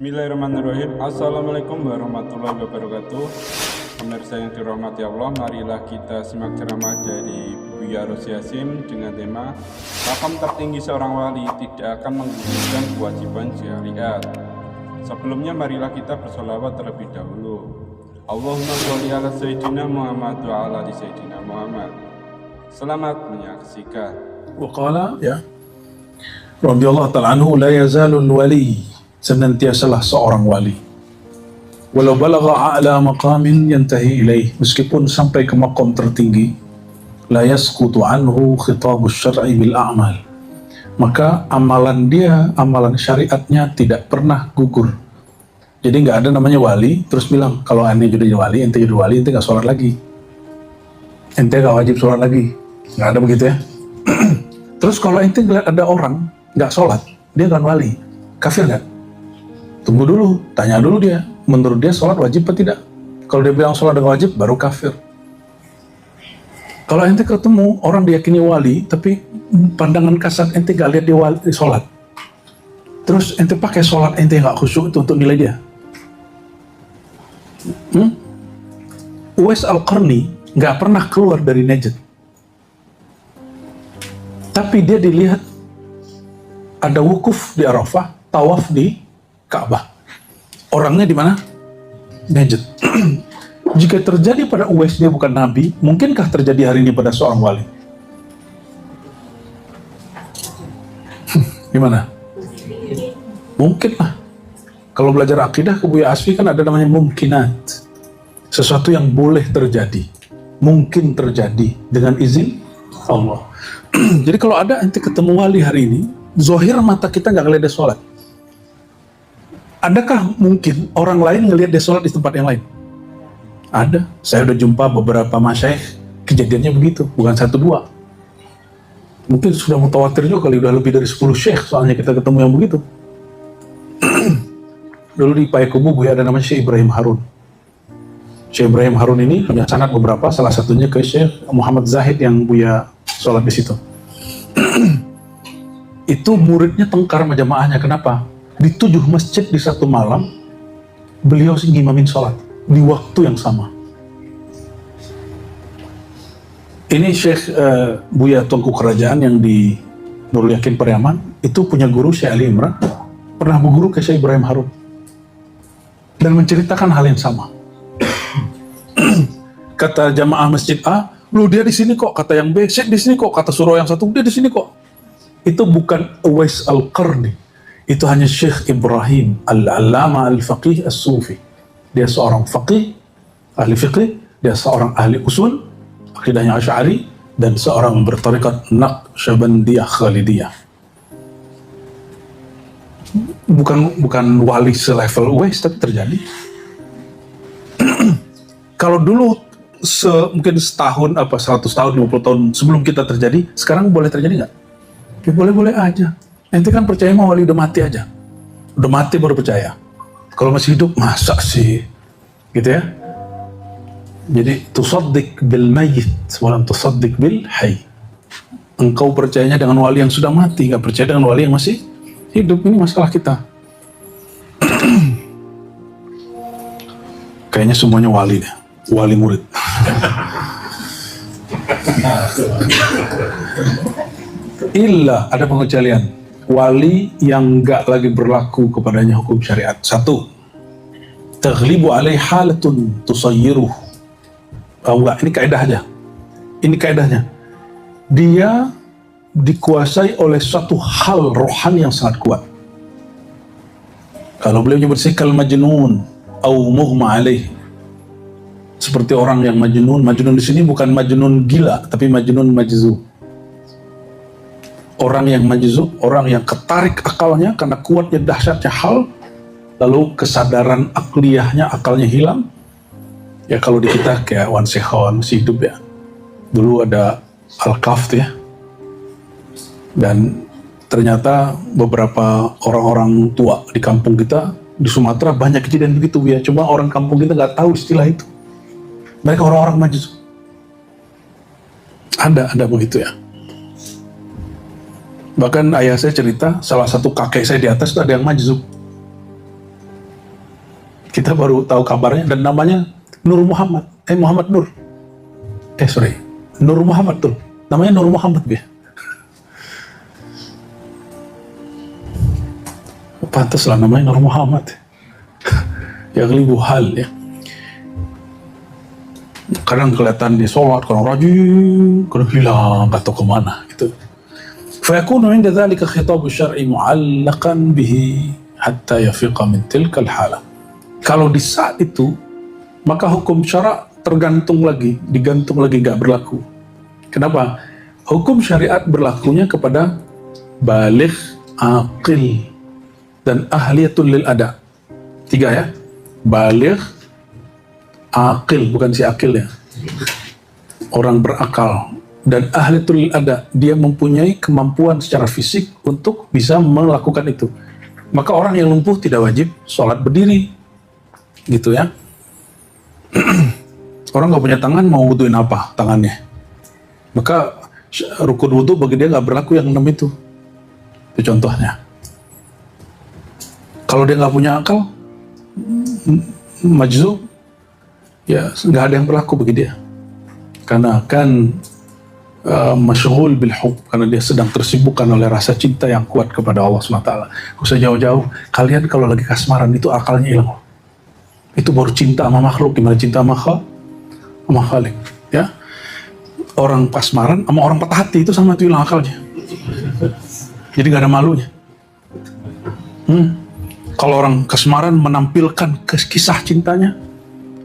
Bismillahirrahmanirrahim. Assalamualaikum warahmatullahi wabarakatuh. Pemirsa yang dirahmati Allah, marilah kita simak ceramah dari Buya Ros Yasin dengan tema makam tertinggi seorang wali tidak akan menggugurkan kewajiban syariat. Sebelumnya marilah kita bersolawat terlebih dahulu. Allahumma sholli ala Sayyidina Muhammad wa ala ali Sayyidina Muhammad. Selamat menyaksikan. Waqala ya radhiyallahu ta'ala anhu, la yazalul wali, senantiasalah seorang wali, walau balagha a'la maqamin yantahi ilaih, meskipun sampai ke maqam tertinggi, la yasqutu anhu khitabus syar'i bil a'mal, maka amalan dia, amalan syariatnya tidak pernah gugur. Jadi nggak ada namanya wali terus bilang kalau ente jadi wali, ente jadi wali, ente nggak sholat lagi, ente nggak wajib sholat lagi, nggak ada begitu ya. Terus kalau ente ngeliat ada orang nggak sholat, dia kan wali, kafir nggak? Tunggu dulu, tanya dulu dia, menurut dia sholat wajib atau tidak? Kalau dia bilang sholat dengan wajib, baru kafir. Kalau ente ketemu orang diyakini wali, tapi pandangan kasar ente gak lihat dia wali sholat, terus ente pakai sholat ente gak khusyuk itu untuk nilai dia. Uwais Al-Qarni gak pernah keluar dari Najd, tapi dia dilihat ada wukuf di Arafah, tawaf di Ka'bah. Orangnya di mana? Najd. Jika terjadi pada Uwais dia bukan nabi, mungkinkah terjadi hari ini pada seorang wali? Gimana? Mungkin lah. Kalau belajar akidah ke Buya Asfi kan ada namanya mungkinat. Sesuatu yang boleh terjadi, mungkin terjadi dengan izin Allah. Jadi kalau ada ente ketemu wali hari ini, zohir mata kita nggak ngeliat dia sholat, adakah mungkin orang lain ngelihat dia sholat di tempat yang lain? Ada. Saya udah jumpa beberapa masyaikh, kejadiannya begitu, bukan satu dua. Mungkin sudah mutawatir juga kali, udah lebih dari 10 syekh soalnya kita ketemu yang begitu. Dulu di Payakumbuh Buya ada namanya Syekh Ibrahim Harun. Syekh Ibrahim Harun ini punya sanad beberapa, salah satunya ke Syekh Muhammad Zahid yang Buya sholat di situ. Itu muridnya tengkar sama jamaahnya. Kenapa? Di 7 masjid di satu malam, beliau ngimamin sholat di waktu yang sama. Ini Syekh Buya Tuanku Kerajaan yang di Nurul Yakin Pariaman, itu punya guru Syekh Ali Imran, pernah berguru ke Syekh Ibrahim Harun, dan menceritakan hal yang sama. Kata jamaah masjid A, lu dia di sini kok. Kata yang B, Syekh di sini kok. Kata surau yang satu, dia di sini kok. Itu bukan Uwais Al-Qarni, itu hanya Syekh Ibrahim Al-Allama Al-Faqih As-Sufi. Dia seorang faqih, ahli fiqih, dia seorang ahli usul, akidahnya Asy'ari, dan seorang bertarikat Naqsyabandiyah Khalidiyah. Bukan wali selevel Uwais, tapi terjadi. Kalau dulu mungkin setahun, 100 tahun, 50 tahun sebelum kita terjadi, sekarang boleh terjadi nggak? Ya boleh-boleh aja. Ente kan percaya mah wali udah mati aja. Udah mati baru percaya. Kalau masih hidup, masa sih? Gitu ya. Jadi, tusaddiq bil mayyit, walam tusaddiq bil hayy. Engkau percayanya dengan wali yang sudah mati, nggak percaya dengan wali yang masih hidup. Ini masalah kita. Kayaknya semuanya wali deh. Wali murid. Illa, ada pengecualian. Wali yang enggak lagi berlaku kepadanya hukum syariat. 1. Taghlibu alaih halatun tusayyiruh. Enggak, ini kaidah aja. Ini kaidahnya. Dia dikuasai oleh suatu hal rohani yang sangat kuat. Kalau beliau nyebut sikal majnun au mughma alaih, seperti orang yang majnun. Majnun di sini bukan majnun gila, tapi majnun majzub. Orang yang majzub, orang yang ketarik akalnya karena kuatnya dahsyatnya hal, lalu kesadaran akliyahnya, akalnya hilang. Ya kalau di kita kayak Wan Sehon masih hidup ya. Dulu ada Al-Kaf ya. Dan ternyata beberapa orang-orang tua di kampung kita di Sumatera banyak kejadian begitu ya. Cuma orang kampung kita nggak tahu istilah itu. Mereka orang-orang majzub. Ada begitu ya. Bahkan ayah saya cerita, salah satu kakek saya di atas itu ada yang majzub. Kita baru tahu kabarnya dan namanya Nur Muhammad. Muhammad Nur. Nur Muhammad tuh. Namanya Nur Muhammad ya. Pantaslah namanya Nur Muhammad. Ya gelibu hal ya. Kadang kelihatan di sholat, kadang rajin, kadang hilang, gak tahu kemana gitu. فيكون عند ذلك خطاب الشرع معلقا به حتى يفيق من تلك الحالة. Kalau di saat itu, maka hukum syara digantung lagi gak berlaku. Kenapa? Hukum syariat berlakunya kepada baligh, aqil, dan ahliyatul lil ada. 3 ya. Baligh, aqil, bukan si akil ya. Orang berakal. Dan ahliyatul lil ada, dia mempunyai kemampuan secara fisik untuk bisa melakukan itu. Maka orang yang lumpuh tidak wajib sholat berdiri. Gitu ya. Orang nggak punya tangan, mau wuduin apa tangannya? Maka rukun wudu bagi dia nggak berlaku yang 6 itu. Itu contohnya. Kalau dia nggak punya akal, majzub, ya nggak ada yang berlaku bagi dia. Karena kan masyghul bil hub, karena dia sedang tersibukkan oleh rasa cinta yang kuat kepada Allah SWT. Gak usah jauh-jauh, kalian kalau lagi kasmaran itu akalnya hilang. Itu baru cinta sama makhluk. Gimana cinta sama Khalik ya. Orang kasmaran sama orang patah hati itu sama, itu hilang akalnya. Jadi gak ada malunya. Kalau orang kasmaran menampilkan kisah cintanya,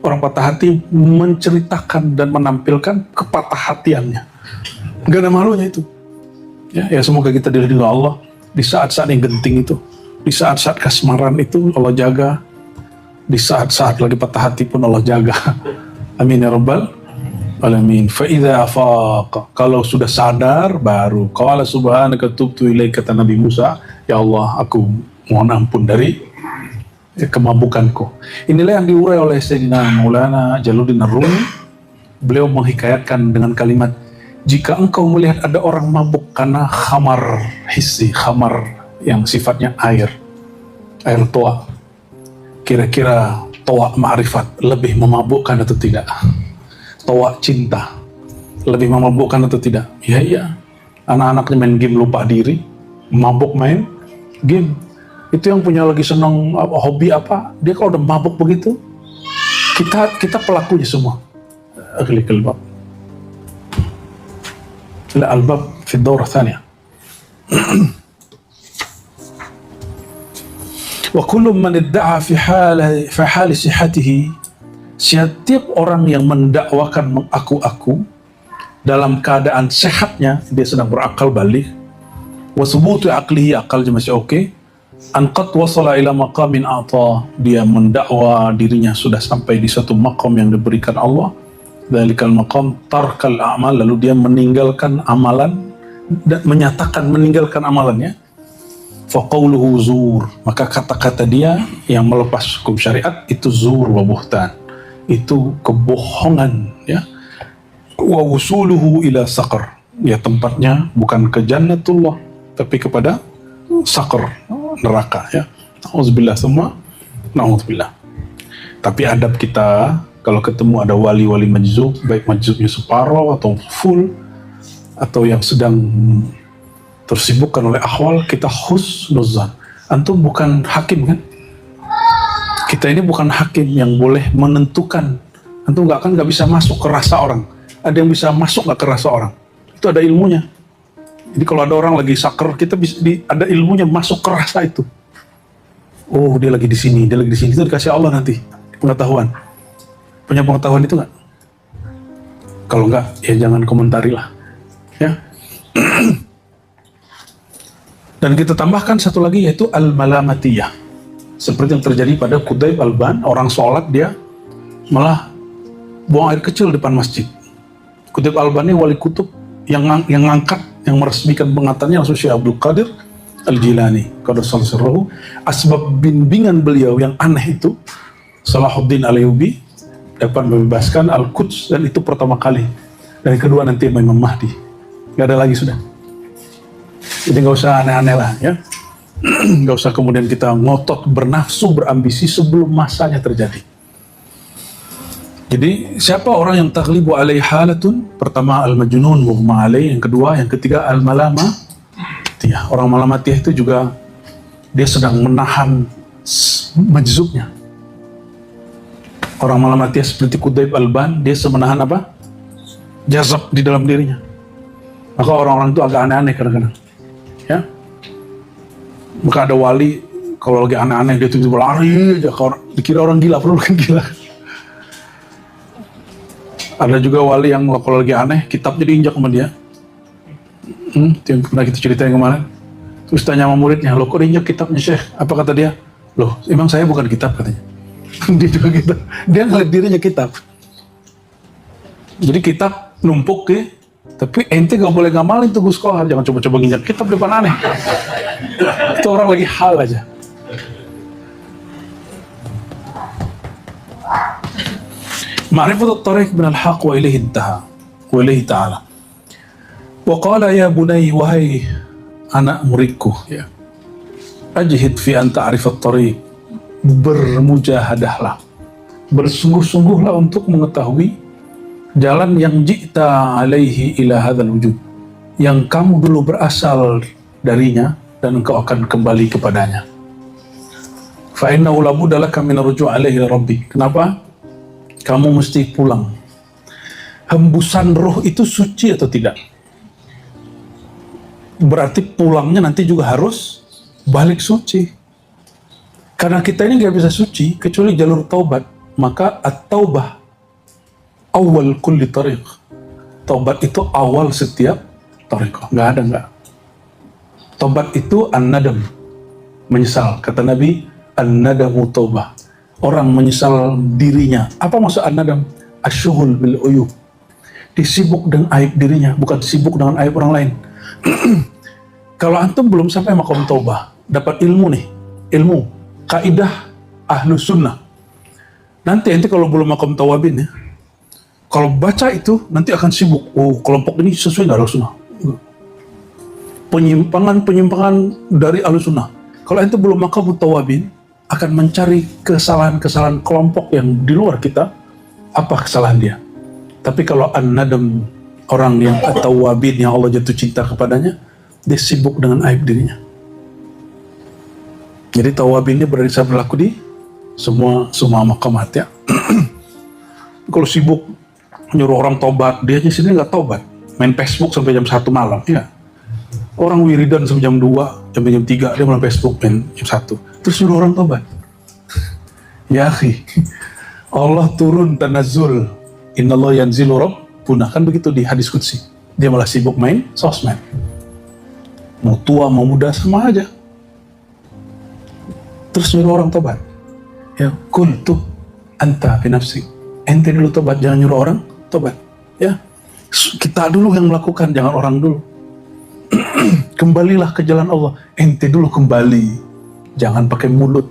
orang patah hati menceritakan dan menampilkan kepatah hatiannya. Gak ada malunya itu. Ya semoga kita dilindungi Allah di saat-saat yang genting itu, di saat-saat kasmaran itu Allah jaga, di saat-saat lagi patah hati pun Allah jaga. Amin ya rabbal alamin. Fa idza afaqa, kalau sudah sadar baru qala subhanaka tubtu ilaika, kata Nabi Musa, ya Allah aku mohon ampun dari kemabukanku. Inilah yang diurai oleh Sayyidina Maulana Jalaluddin Ar-Rumi. Beliau menghikayatkan dengan kalimat, jika engkau melihat ada orang mabuk karena khamar hissi, khamar yang sifatnya air toa, kira-kira toa ma'rifat lebih memabukkan atau tidak? Toa cinta lebih memabukkan atau tidak? Iya. Anak-anaknya main game lupa diri, mabuk main game. Itu yang punya lagi senang hobi apa, dia kalau udah mabuk begitu, kita pelakunya semua. Aghliqal bab. La al-bab fi ad-dawrah tsaniyah. Wa kullu man idda'a fi hali sihhatihi, setiap orang yang mendakwakan mengaku-aku dalam keadaan sehatnya, dia sedang berakal balik, wa thubutu aqlihi, akalnya masih oke, an qad wasala ila maqamin a'ta, dia mendakwa dirinya sudah sampai di suatu maqam yang diberikan Allah, dzalikal maqam tarkal a'mal, lalu dia meninggalkan amalan dan menyatakan meninggalkan amalannya, fa qawluhu zur, maka kata-kata dia yang melepas hukum syariat itu zur wa buhtan, itu kebohongan ya. Wa wusuluhu ila saqar, ya tempatnya bukan ke jannatullah tapi kepada saqar, neraka ya. Auzubillah semua, naudzubillah. Tapi adab kita kalau ketemu ada wali-wali majzub, baik majzubnya separuh atau full atau yang sedang tersibukkan oleh ahwal, kita husnuzan. Antum bukan hakim kan? Kita ini bukan hakim yang boleh menentukan. Antum nggak bisa masuk ke rasa orang. Ada yang bisa masuk nggak ke rasa orang? Itu ada ilmunya. Jadi kalau ada orang lagi sakar, kita bisa ada ilmunya masuk ke rasa itu. Oh dia lagi di sini, dia lagi di sini. Itu dikasih Allah nanti pengetahuan. Punya pengetahuan itu nggak? Kalau nggak, ya jangan komentari lah. Ya. Dan kita tambahkan satu lagi, yaitu al-malamatiyah. Seperti yang terjadi pada Qudayb Alban, orang sholat dia malah buang air kecil depan masjid. Qudayb Alban ini wali kutub yang ngangkat, yang meresmikan pengatannya langsung Syekh Abdul Qadir Al-Jilani. Qadassallahu sirruhu. Asbab bimbingan beliau yang aneh itu, Salahuddin Al-Ayyubi dapat membebaskan Al-Quds, dan itu pertama kali. Dan kedua nanti Imam Mahdi. Gak ada lagi sudah. Jadi nggak usah aneh-aneh lah ya. Nggak usah kemudian kita ngotot, bernafsu, berambisi sebelum masanya terjadi. Jadi siapa orang yang taghlibu alaihi halatun? Pertama al-majnun mughma alaih, yang kedua, yang ketiga al-malama. Orang malamatiyah itu juga dia sedang menahan majzubnya. Orang malamatiyah seperti Qudayb Alban, dia menahan apa? Jazab di dalam dirinya. Maka orang-orang itu agak aneh-aneh kadang-kadang. Ya. Maka ada wali kalau lagi aneh-aneh dia tiba-tiba lari aja, dikira orang gila, perlu kan gila. Ada juga wali yang kalau lagi aneh, kitabnya diinjak sama dia. Yang pernah kita ceritain kemarin. Terus tanya sama muridnya, loh kok diinjak kitabnya Syekh? Apa kata dia? Loh, emang saya bukan kitab katanya. Dia juga gitu. Dia ngeliat dirinya kitab. Jadi kitab numpuk ya, tapi ente gak boleh ngamalin tuh Gus Kohar. Jangan coba-coba nginjak kitab depan aneh. Itu orang lagi hal aja. Ma'rifatut tariq minal haq wa ilaihi intaha wa ilaihi ta'ala. Wa qala ya bunay, wahai anak muridku, ya, ajhid fi an ta'rifat tariq, bermujahadahlah, bersungguh-sungguhlah untuk mengetahui jalan yang ji'ta alaihi ila hadzal wujud, yang kamu dulu berasal darinya dan engkau akan kembali kepadanya. Fa innahu la budda laka min ar-ruju' alaihi rabbi. Kenapa? Kamu mesti pulang. Hembusan roh itu suci atau tidak? Berarti pulangnya nanti juga harus balik suci. Karena kita ini nggak bisa suci kecuali jalur taubat. Maka at-taubah awal kulli tariq. Taubat itu awal setiap tariqah. Nggak ada nggak. Taubat itu an-nadam, menyesal. Kata Nabi, an-nadamu taubah. Orang menyesal dirinya. Apa maksud an-nadam? Asyughul bil uyub. Disibuk dengan aib dirinya, bukan sibuk dengan aib orang lain. Kalau antum belum sampai makom taubah, dapat ilmu nih, ilmu kaidah ahlu sunnah. Nanti kalau belum makom tawabin ya, kalau baca itu nanti akan sibuk. Oh, kelompok ini sesuai nggak ahlu sunnah? Penyimpangan dari ahlu sunnah. Kalau ente belum makom tawabin, akan mencari kesalahan-kesalahan kelompok yang di luar kita, apa kesalahan dia. Tapi kalau an-nadam, orang yang at-tawwabin, yang Allah jatuh cinta kepadanya, dia sibuk dengan aib dirinya. Jadi tawwabin ini bisa berlaku di semua maqamat ya. Kalau sibuk nyuruh orang tobat, dia aja sini nggak tobat, main Facebook sampai jam 1 malam, ya. Orang wiridan sampai jam 2, sampai jam 3, dia main Facebook, main jam 1. Terus suruh orang tobat. Ya akhi, Allah turun tanazzul, innallaha yanzilu rabbuna, kan begitu di hadis qudsi. Dia malah sibuk main sosmed. Mau tua mau muda sama aja. Terus nyuruh orang tobat. Ya, kuntu anta fi nafsi. Ente dulu tobat, jangan nyuruh orang tobat. Ya, kita dulu yang melakukan, jangan orang dulu. Kembalilah ke jalan Allah. Ente dulu kembali. Jangan pakai mulut.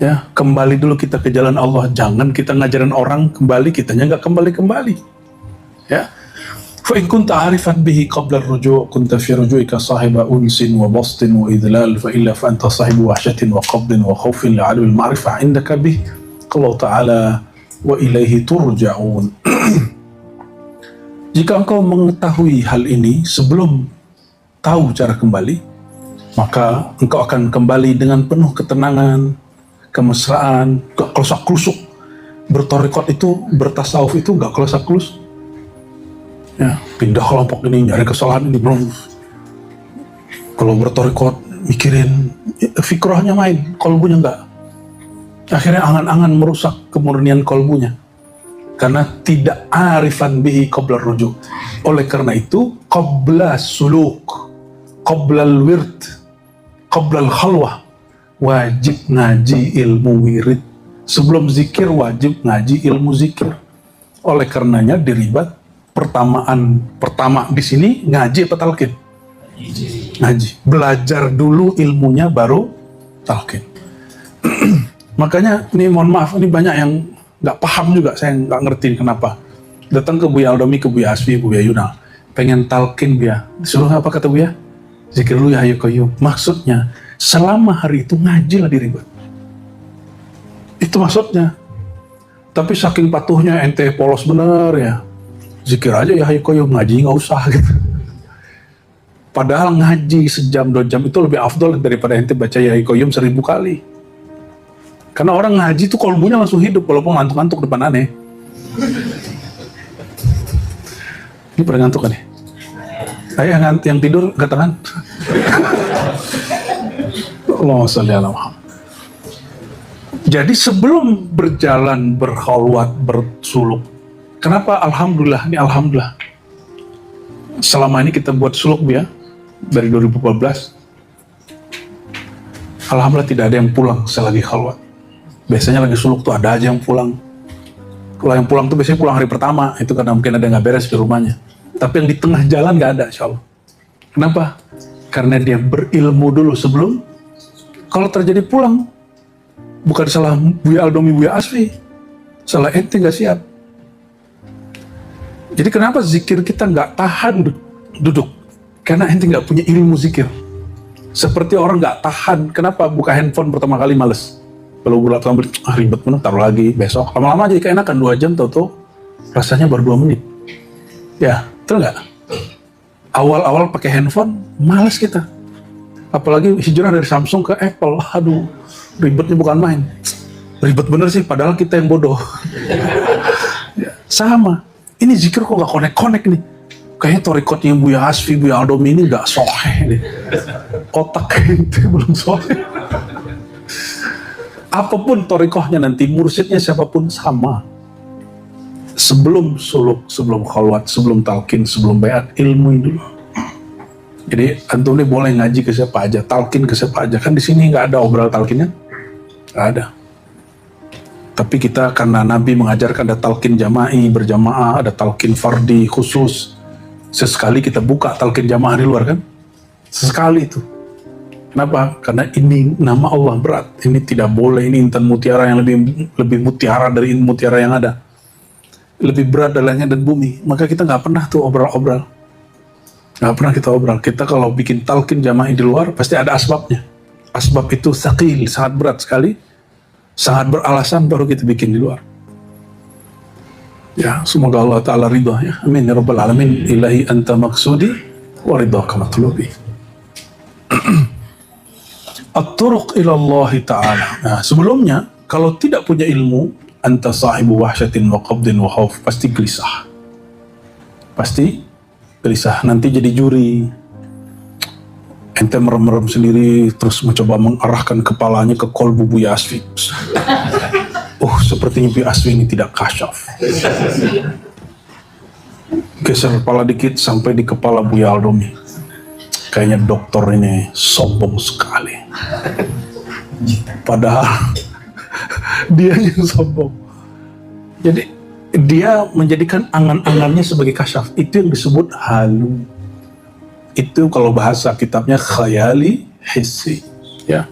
Ya, kembali dulu kita ke jalan Allah. Jangan kita ngajarin orang kembali, kitanya nggak kembali-kembali. Ya. Fa in kunta arifan bihi qabla ar-ruju' kunta fi ruju'ika sahiba unsin wa bastin wa idlal, fa illa fa anta sahibu wahshatin wa qabdin wa khawfin li'alwi al-ma'rifah indaka bih. Allah Ta'ala wa ilaihi turja'un. Jika engkau mengetahui hal ini sebelum tahu cara kembali, maka engkau akan kembali dengan penuh ketenangan, kemesraan, gak kelusak-kelusuk. Bertorikot itu, bertasawuf itu gak kelusak-kelus. Ya, pindah kelompok ini, nyari kesalahan ini, belum. Kalau bertorikot, mikirin, fikrahnya main, kolbunya enggak. Akhirnya angan-angan merusak kemurnian kolbunya. Karena tidak arifan bihi qabla rujuk. Oleh karena itu, qabla suluk, qabla al-wird, qabla al-khalwah, wajib ngaji ilmu wirid. Sebelum zikir wajib ngaji ilmu zikir. Oleh karenanya diribat pertama di sini ngaji apa talqin? Ngaji. Belajar dulu ilmunya baru talqin. Makanya ini mohon maaf, ini banyak yang nggak paham juga, saya nggak ngerti kenapa. Datang ke Buya Aldomi, ke Buya Asfi, Buya Yuna, pengen talqin Buya. Disuruh apa kata Buya? Zikir dulu ya Hayyu Qayyum. Maksudnya, selama hari itu ngaji lagi ribet. Itu maksudnya. Tapi saking patuhnya ente polos bener ya. Zikir aja ya Hayyu Qayyum, ngaji nggak usah gitu. Padahal ngaji sejam 2 jam itu lebih afdol daripada ente baca ya Hayyu Qayyum 1000 kali. Karena orang ngaji tuh kolbunya langsung hidup walaupun ngantuk-ngantuk depan aneh. Ini pada ngantuk kan ya? Ayo yang tidur angkat tangan. Allahumma sholli ala Muhammad. Jadi sebelum berjalan, berkhalwat, bersuluk, kenapa alhamdulillah, ini alhamdulillah. Selama ini kita buat suluk ya, dari 2014. Alhamdulillah tidak ada yang pulang selagi khalwat. Biasanya lagi suluk tuh ada aja yang pulang. Kalau yang pulang tuh biasanya pulang hari pertama, itu karena mungkin ada nggak beres di rumahnya. Tapi yang di tengah jalan nggak ada, insya Allah. Kenapa? Karena dia berilmu dulu sebelum. Kalau terjadi pulang, bukan salah Buya Aldomi, Buya Asfi, salah ente nggak siap. Jadi kenapa zikir kita nggak tahan duduk? Karena ente nggak punya ilmu zikir. Seperti orang nggak tahan, kenapa buka handphone pertama kali males? Kalau bulat ribet bener, taruh lagi besok. Lama-lama jadi keenakan 2 jam, tau-tau rasanya baru 2 menit. Ya, betul nggak? Awal-awal pakai handphone, males kita. Apalagi hijrah dari Samsung ke Apple, aduh, ribetnya bukan main. Ribet bener sih, padahal kita yang bodoh. Ya, sama, ini zikir kok nggak connect nih. Kayaknya torikotnya Buya Asfi, Buya Aldomi ini nggak soheh nih. Otak itu belum soheh. Apapun torikohnya nanti, mursyidnya siapapun sama. Sebelum suluk, sebelum khalwat, sebelum talqin, sebelum bayat, ilmu dulu. Jadi antum ini boleh ngaji ke siapa aja, talqin ke siapa aja. Kan di sini nggak ada obral talqinnya, nggak ada. Tapi kita karena Nabi mengajarkan ada talqin jama'i, berjamaah, ada talqin fardi khusus. Sesekali kita buka talqin jamaah di luar kan? Sesekali itu. Kenapa? Karena ini nama Allah berat. Ini tidak boleh. Ini intan mutiara yang lebih mutiara dari mutiara yang ada. Lebih berat dari langit dan bumi. Maka kita nggak pernah tuh obral-obral. Nggak pernah kita obral. Kita kalau bikin talqin jama'i di luar pasti ada asbabnya. Asbab itu tsaqil, sangat berat sekali. Sangat beralasan baru kita bikin di luar. Ya, semoga Allah Ta'ala ridha ya. Amin ya Rabbal Alamin. Ilahi anta maksudi wa ridhaka matlubi. At-turuq ilallahi ta'ala. Nah, sebelumnya, kalau tidak punya ilmu, anta sahibu wahsyatin wa qabdin wa khawf, pasti gelisah. Pasti gelisah. Nanti jadi juri. Ente merem-merem sendiri, terus mencoba mengarahkan kepalanya ke kolbu Buya Asfi. Sepertinya Buya Asfi ini tidak kasyaf. Geser kepala dikit sampai di kepala Buya Aldomi. Kayaknya dokter ini sombong sekali. Padahal dia yang sombong. Jadi dia menjadikan angan-angannya sebagai kasyaf. Itu yang disebut halu. Itu kalau bahasa kitabnya khayali hissi. Ya.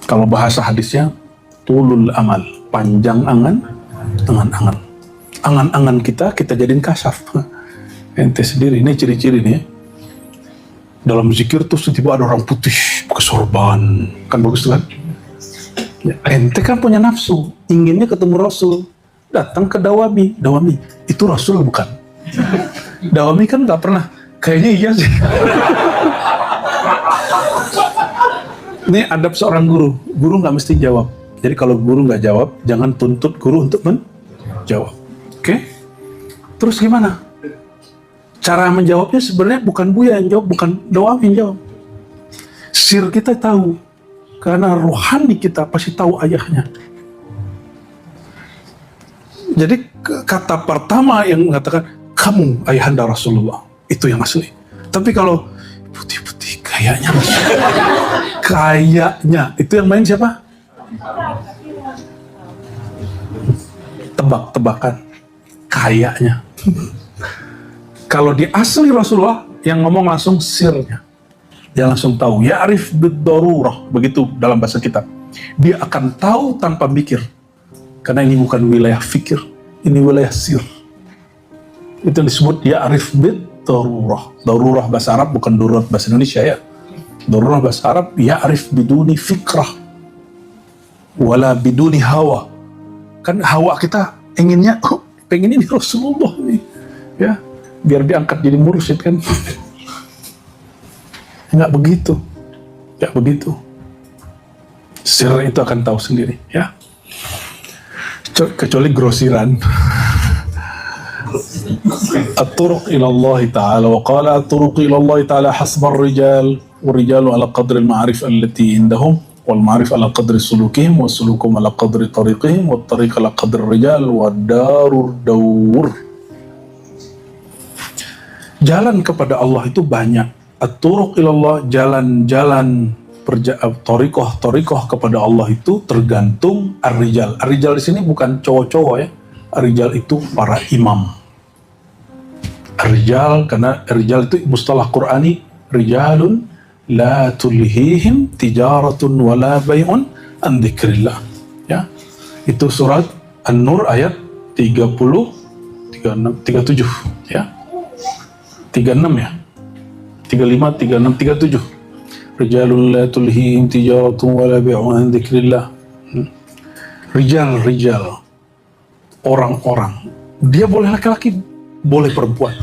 Kalau bahasa hadisnya tulul amal, panjang angan, angan-angan. Angan-angan kita jadiin kasyaf. Ente sendiri, ini ciri-ciri nih. Dalam zikir tuh tiba-tiba ada orang putih pakai sorban, kan bagus tuh kan? Ya, ente kan punya nafsu, inginnya ketemu Rasul, datang ke Dawami itu Rasul bukan? Dawami kan nggak pernah, kayaknya iya sih. Ini adab seorang guru nggak mesti jawab. Jadi kalau guru nggak jawab, jangan tuntut guru untuk menjawab. Oke? Terus gimana? Cara menjawabnya sebenarnya bukan Buya yang jawab, bukan Dawami yang jawab. Sir kita tahu, karena rohani kita pasti tahu ayahnya. Jadi kata pertama yang mengatakan, kamu ayahanda Rasulullah, itu yang asli. Tapi kalau putih-putih, kayaknya, itu yang main siapa? Tebak-tebakan, kayaknya. Kalau di asli Rasulullah yang ngomong langsung sirnya, dia langsung tahu. Ya'rif bid-darurah, begitu dalam bahasa kita. Dia akan tahu tanpa mikir, karena ini bukan wilayah fikir, ini wilayah sir. Itu yang disebut ya'rif Darurah bahasa Arab, bukan darurat bahasa Indonesia ya. Darurah bahasa Arab, ya'rif biduni fikrah wala biduni hawa. Kan hawa kita inginnya, pengen ini Rasulullah nih, ya, biar diangkat jadi mursyid kan. Nggak begitu. Sir itu akan tahu sendiri, ya. Kecuali grosiran. At-turuq ila Allah Ta'ala wa qala at-turuq ila Allah Ta'ala hasba ar-rijal wal-rijalu ala qadri al-ma'arif allati indahum wal-ma'arif ala qadri sulukihim wa sulukum ala qadri tariqihim wa tariq ala qadri ar-rijal wa darur dawur. Jalan kepada Allah itu banyak. At-turuq ila Allah, jalan-jalan torikoh kepada Allah itu tergantung ar-rijal. Ar-rijal di sini bukan cowok-cowok ya. Ar-rijal itu para imam. Ar-rijal, karena ar-rijal itu mustalah Qur'ani, rijalun la tulhihim tijaratun wala bay'un an dzikrillah. Ya. Itu surat An-Nur ayat 30, 36, 37 ya. 36 ya. 35, 36, 37. Rijalun la tulhihim tijaratun wala bay'un an dzikrillah. Rijal. Orang-orang. Dia boleh laki-laki, boleh perempuan.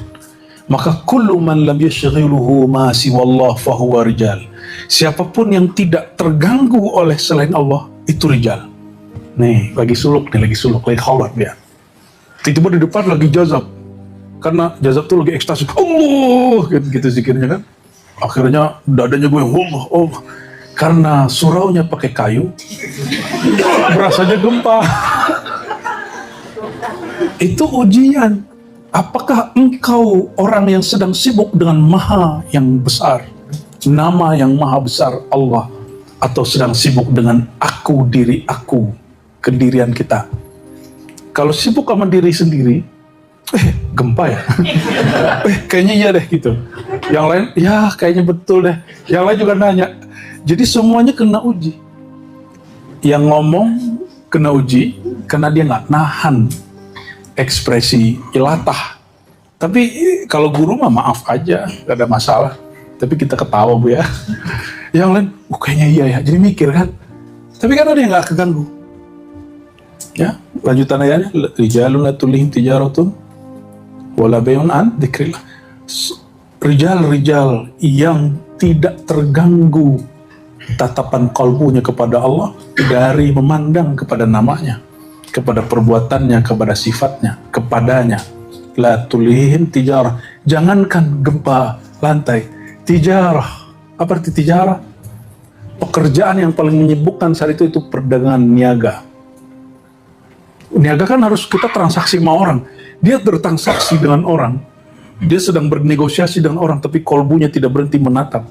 Maka kullu man lam yashghiluhu ma siwallah fahuwa rijal. Siapapun yang tidak terganggu oleh selain Allah, itu rijal. Nih, lagi suluk, lagi khalat dia. Tiba-tiba di depan lagi jazab. Karena jazab tuh lagi ekstasi. Allah, gitu zikirnya kan. Akhirnya dadanya gue Allah. Karena suraunya pakai kayu, berasanya gempa. Itu ujian. Apakah engkau orang yang sedang sibuk dengan Maha yang besar, nama yang Maha besar Allah, atau sedang sibuk dengan aku, diri aku, kedirian kita? Kalau sibuk sama diri sendiri, gempa ya? Kayaknya iya deh gitu. Yang lain, ya kayaknya betul deh. Yang lain juga nanya. Jadi semuanya kena uji. Yang ngomong kena uji karena dia nggak nahan ekspresi ilatah. Tapi kalau guru mah maaf aja, gak ada masalah. Tapi kita ketawa Bu ya. Yang lain, kayaknya iya ya. Jadi mikir kan. Tapi kan ada yang gak keganggu. Ya, lanjutan ayatnya. Rijalun la tulihim tijaratun wala bay'un an dzikrillah. Rijal yang tidak terganggu tatapan kalbunya kepada Allah dari memandang kepada namanya, kepada perbuatannya, kepada sifatnya, kepadanya. La tulihim tijarah. Jangankan gempa lantai, tijarah. Apa arti tijarah? Pekerjaan yang paling menyibukkan saat itu perdagangan niaga. Niaga kan harus kita transaksi sama orang. Dia bertransaksi dengan orang. Dia sedang bernegosiasi dengan orang, tapi kolbunya tidak berhenti menatap.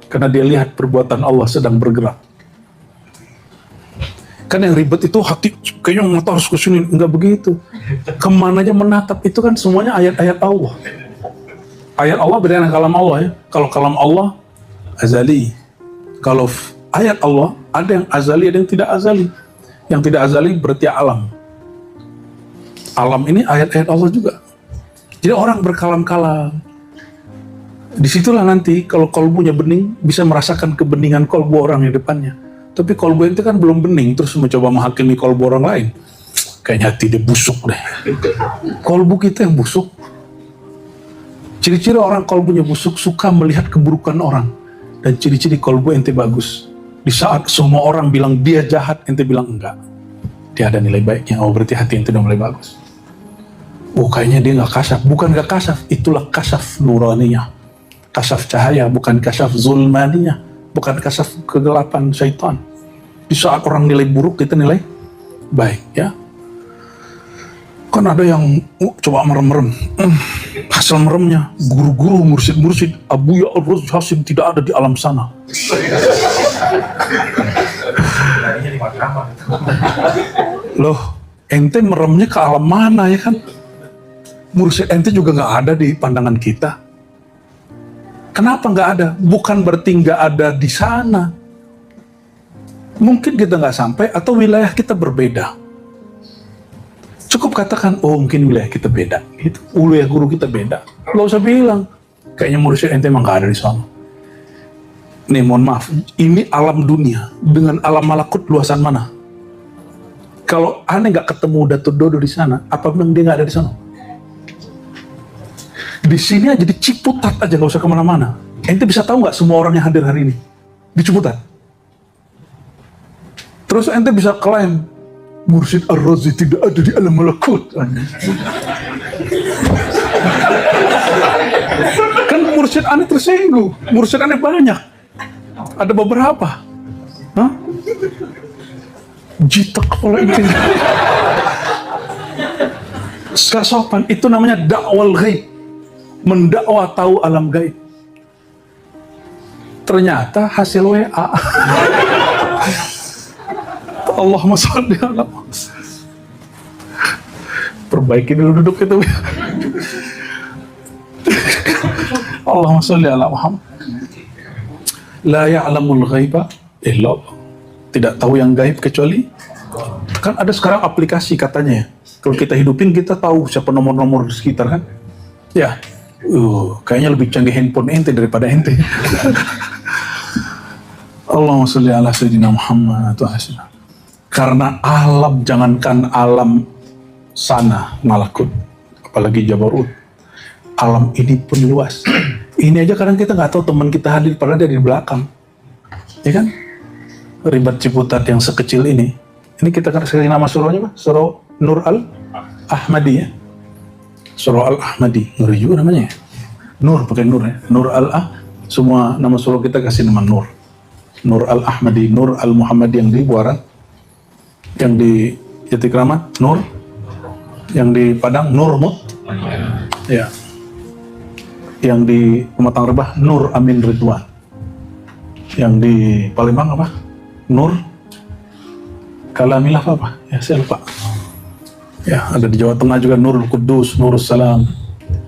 Karena dia lihat perbuatan Allah sedang bergerak. Kan yang ribet itu hati, kayaknya mata harus ke sini. Enggak begitu. Kemana aja menatap, itu kan semuanya ayat-ayat Allah. Ayat Allah beda dengan kalam Allah ya. Kalau kalam Allah, azali. Kalau ayat Allah, ada yang azali, ada yang tidak azali. Yang tidak azali berarti alam. Alam ini ayat-ayat Allah juga. Jadi orang berkalam-kalam. Disitulah nanti kalau kolbunya bening, bisa merasakan kebeningan kolbu orang di depannya. Tapi kolbu itu kan belum bening, terus mencoba menghakimi kolbu orang lain. Kayaknya hati dia busuk deh. Kolbu kita yang busuk. Ciri-ciri orang kolbunya busuk, suka melihat keburukan orang. Dan ciri-ciri kolbu ente bagus. Di saat semua orang bilang dia jahat, ente bilang enggak. Dia ada nilai baiknya. Oh, berarti hati ente udah mulai bagus. Oh, kayaknya dia nggak kasaf. Bukan nggak kasaf, itulah kasaf nuraniyah. Kasaf cahaya, bukan kasaf zulmaniyah. Bukan kasaf kegelapan syaitan. Di saat orang nilai buruk, kita nilai baik, ya. Kan ada yang coba merem-merem. Hasil meremnya, guru-guru, mursyid-mursyid, Abu Ya Hasim tidak ada di alam sana. Loh, ente meremnya ke alam mana ya kan? Mursyid ente juga nggak ada di pandangan kita. Kenapa nggak ada? Bukan berarti nggak ada di sana. Mungkin kita nggak sampai atau wilayah kita berbeda. Cukup katakan, oh mungkin wilayah kita beda. Gitu. Wilayah guru kita beda. Nggak usah bilang, kayaknya mursyid ente emang gak ada di sana. Nih mohon maaf, ini alam dunia dengan alam malakut luasan mana? Kalau aneh nggak ketemu Datuk Dodo di sana, apa memang dia nggak ada di sana? Di sini aja di Ciputat aja, nggak usah kemana-mana. Ente bisa tahu nggak semua orang yang hadir hari ini di Ciputat? Terus ente bisa klaim Mursyid Ar-Razi tidak ada di alam malakut. Kan mursyid aneh tersinggung, mursyid aneh banyak. Ada beberapa. Hah? Jitak kepala itu. Gak sopan. Itu namanya dakwal ghaib. Mendakwa tahu alam gaib. Ternyata hasil WA. Allahumma sholli ala Muhammad. Perbaiki dulu duduk itu. Allahumma sholli ala Muhammad. La ya'lamul ghaiba illa Allah. Tidak tahu yang gaib kecuali, kan ada sekarang aplikasi katanya ya. Kalau kita hidupin kita tahu siapa nomor-nomor di sekitar kan. Ya. Kayaknya lebih canggih handphone ente daripada ente. Allahumma sholli ala sayyidina Muhammad wa sallam. Karena alam, jangankan alam sana malakut, apalagi Jabarut, alam ini pun luas. Ini aja kadang kita nggak tahu teman kita hadir padahal dia di belakang, ya kan? Ribat Ciputat yang sekecil ini kita kasih nama surahnya apa? Surah Nur Al-Ahmadi ya. Surah Al-Ahmadi, Nur juga namanya ya? Nur, pakai Nur ya. Nur semua nama surah kita kasih nama Nur. Nur Al-Ahmadi, Nur Al-Muhammadi yang di Buaran, yang di Jatikramat, Nur, yang di Padang, Nur Mut, ya. Yang di Pematang Rebah, Nur Amin Ridwan. Yang di Palembang apa? Nur Kalamilah apa? Ya saya lupa. Ya ada di Jawa Tengah juga Nurul Kudus, Nurul Salam.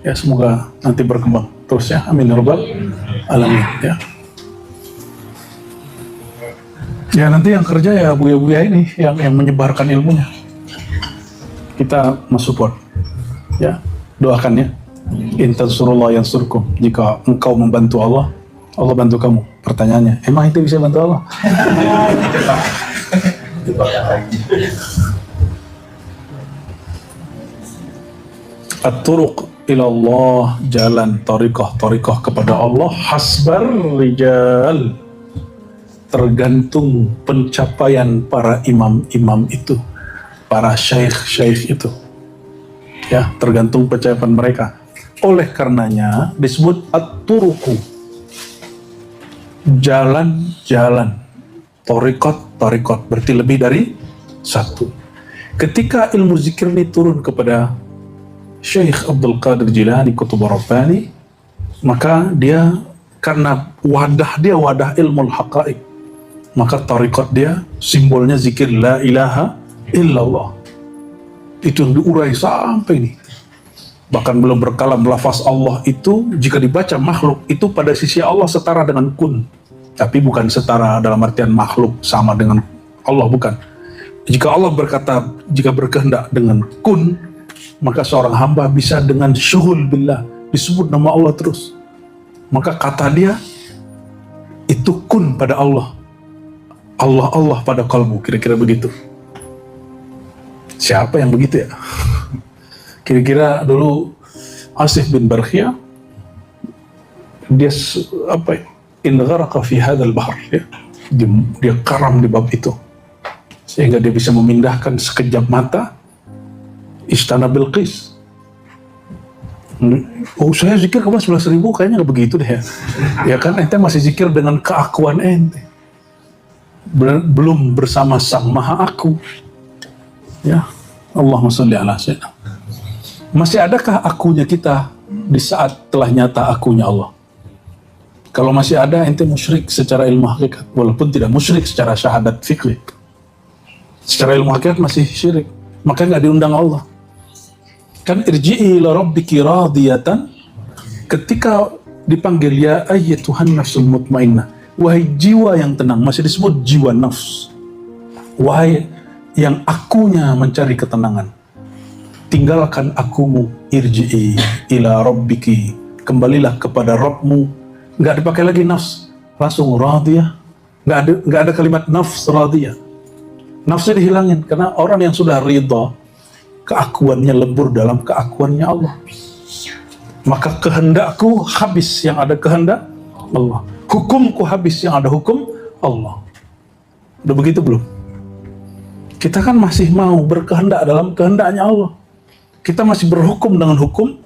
Ya semoga nanti berkembang terus ya. Amin ya Rabbal Alamin ya. Ya nanti yang kerja ya buya-buya ini yang menyebarkan ilmunya. Kita mensupport. Ya doakan ya. In tansurullah yansurkum. Jika engkau membantu Allah, Allah bantu kamu. Pertanyaannya, emang itu bisa bantu Allah? At-turuq ilallah, jalan tariqah kepada Allah, hasbar rijal, tergantung pencapaian para imam-imam itu, para syekh-syekh itu, ya tergantung pencapaian mereka. Oleh karenanya disebut at-turuqu, jalan-jalan, tariqat, berarti lebih dari satu. Ketika ilmu zikir ini turun kepada Syekh Abdul Qadir Jilani Qutb Rabbani, maka dia karena wadah ilmu haqaiq, maka tariqat dia simbolnya zikir la ilaha illallah. Itu yang diurai sampai ini. Bahkan belum berkalam lafaz Allah itu jika dibaca makhluk itu pada sisi Allah setara dengan kun, tapi bukan setara dalam artian makhluk sama dengan Allah, bukan. Jika Allah berkata, jika berkehendak dengan kun, maka seorang hamba bisa dengan syuhul billah, disebut nama Allah terus, maka kata dia itu kun pada Allah, Allah pada kalbu, kira-kira begitu. Siapa yang begitu ya? Kira-kira dulu Asif bin Barkhia, dia in gharaqa fi hadzal bahr, ya. Dia karam di bab itu sehingga dia bisa memindahkan sekejap mata istana Bilqis. Oh saya zikir cuma 11.000, kayaknya nggak begitu deh ya. Ya kan ente masih zikir dengan keakuan ente, belum bersama sang maha aku. Ya Allahumma sholli ala sayyidina. Masih adakah akunya kita di saat telah nyata akunya Allah? Kalau masih ada, ente musyrik secara ilmu hakikat, walaupun tidak musyrik secara syahadat fikih. Secara ilmu hakikat masih syirik, maka nggak diundang Allah. Kan irji'i ila rabbiki radiyatan, ketika dipanggil ya ayyatuhan nafsul mutmainnah, wahai jiwa yang tenang, masih disebut jiwa nafs. Wahai yang akunya mencari ketenangan. tinggalkan akumu, irji'i ila rabbiki, kembalilah kepada Rabbmu. Nggak dipakai lagi nafs, langsung radiyah. Nggak ada kalimat nafs radiyah. Nafsnya dihilangin, karena orang yang sudah ridha, keakuannya lebur dalam keakuannya Allah. Maka kehendakku habis yang ada kehendak Allah. Hukumku habis yang ada hukum Allah. Udah begitu belum? Kita kan masih mau berkehendak dalam kehendaknya Allah. Kita masih berhukum dengan hukum